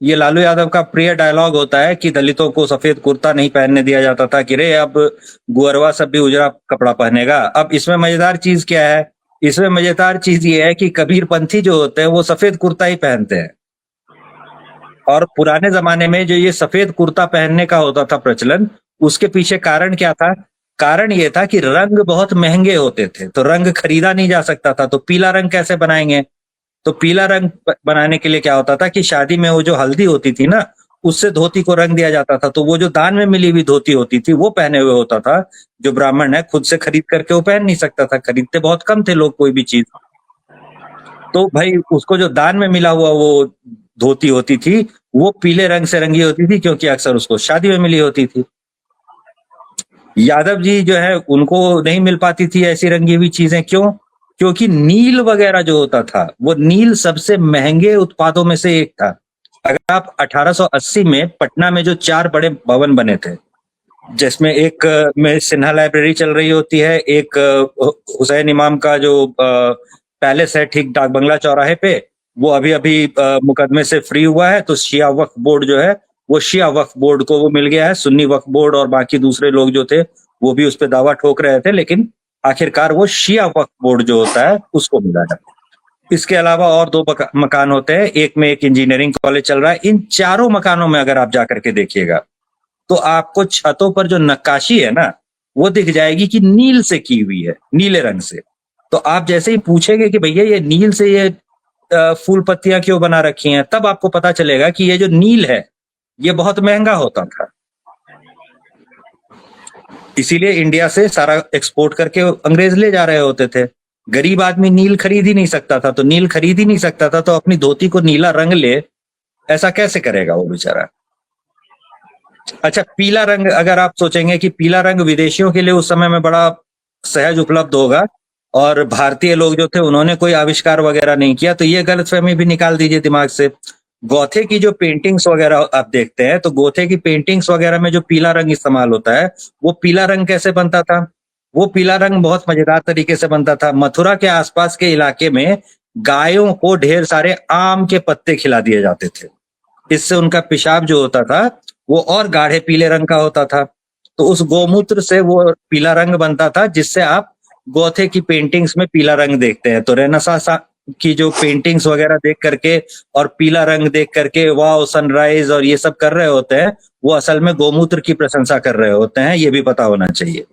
ये लालू यादव का प्रिय डायलॉग होता है कि दलितों को सफेद कुर्ता नहीं पहनने दिया जाता था कि रे अब गुअरवा सब भी उजरा कपड़ा पहनेगा। अब इसमें मजेदार चीज क्या है? इसमें मजेदार चीज ये है कि कबीरपंथी जो होते हैं वो सफेद कुर्ता ही पहनते हैं। और पुराने जमाने में जो ये सफेद कुर्ता पहनने का होता था प्रचलन, उसके पीछे कारण क्या था? कारण ये था कि रंग बहुत महंगे होते थे, तो रंग खरीदा नहीं जा सकता था, तो पीला रंग कैसे बनाएंगे? तो पीला रंग बनाने के लिए क्या होता था कि शादी में वो जो हल्दी होती थी ना, उससे धोती को रंग दिया जाता था। तो वो जो दान में मिली हुई धोती होती थी वो पहने हुए होता था। जो ब्राह्मण है खुद से खरीद करके वो पहन नहीं सकता था, खरीदते बहुत कम थे लोग कोई भी चीज। तो भाई उसको जो दान में मिला हुआ वो धोती होती थी, वो पीले रंग से रंगी होती थी, क्योंकि अक्सर उसको शादी में मिली होती थी। यादव जी जो है उनको नहीं मिल पाती थी ऐसी रंगी हुई चीजें, क्यों? क्योंकि नील वगैरह जो होता था, वो नील सबसे महंगे उत्पादों में से एक था। अगर आप 1880 में पटना में जो 4 बड़े भवन बने थे, जिसमें एक में सिन्हा लाइब्रेरी चल रही होती है, एक हुसैन इमाम का जो पैलेस है ठीक डाक बंगला चौराहे पे, वो अभी अभी मुकदमे से फ्री हुआ है। तो शिया वक्फ बोर्ड जो है, वो शिया वक्फ बोर्ड को वो मिल गया है। सुन्नी वक्फ बोर्ड और बाकी दूसरे लोग जो थे वो भी उस पर दावा ठोक रहे थे, लेकिन आखिरकार वो शिया वक्फ बोर्ड जो होता है उसको मिला है। इसके अलावा और 2 मकान होते हैं, एक में एक इंजीनियरिंग कॉलेज चल रहा है। इन चारों मकानों में अगर आप जाकर के देखिएगा तो आपको छतों पर जो नक्काशी है ना, वो दिख जाएगी कि नील से की हुई है, नीले रंग से। तो आप जैसे ही पूछेंगे कि भैया ये नील से ये फूल पत्तियां क्यों बना रखी हैं, तब आपको पता चलेगा कि ये जो नील है ये बहुत महंगा होता था। इसीलिए इंडिया से सारा एक्सपोर्ट करके अंग्रेज ले जा रहे होते थे। गरीब आदमी नील खरीद ही नहीं सकता था, तो नील खरीद ही नहीं सकता था तो अपनी धोती को नीला रंग ले, ऐसा कैसे करेगा वो बेचारा? अच्छा, पीला रंग अगर आप सोचेंगे कि पीला रंग विदेशियों के लिए उस समय में बड़ा सहज उपलब्ध होगा और भारतीय लोग जो थे उन्होंने कोई आविष्कार वगैरह नहीं किया, तो ये गलतफहमी भी निकाल दीजिए दिमाग से। गोथे की जो पेंटिंग्स वगैरह आप देखते हैं, तो गोथे की पेंटिंग्स वगैरह में जो पीला रंग इस्तेमाल होता है, वो पीला रंग कैसे बनता था? वो पीला रंग बहुत मजेदार तरीके से बनता था। मथुरा के आसपास के इलाके में गायों को ढेर सारे आम के पत्ते खिला दिए जाते थे। इससे उनका पेशाब जो होता था वो और गाढ़े पीले रंग का होता था। तो उस गौमूत्र से वो पीला रंग बनता था, जिससे आप गोथे की पेंटिंग्स में पीला रंग देखते हैं। तो रेनेसांस की जो पेंटिंग्स वगैरह देख करके और पीला रंग देख करके वाओ सनराइज और ये सब कर रहे होते हैं, वो असल में गौमूत्र की प्रशंसा कर रहे होते हैं, ये भी पता होना चाहिए।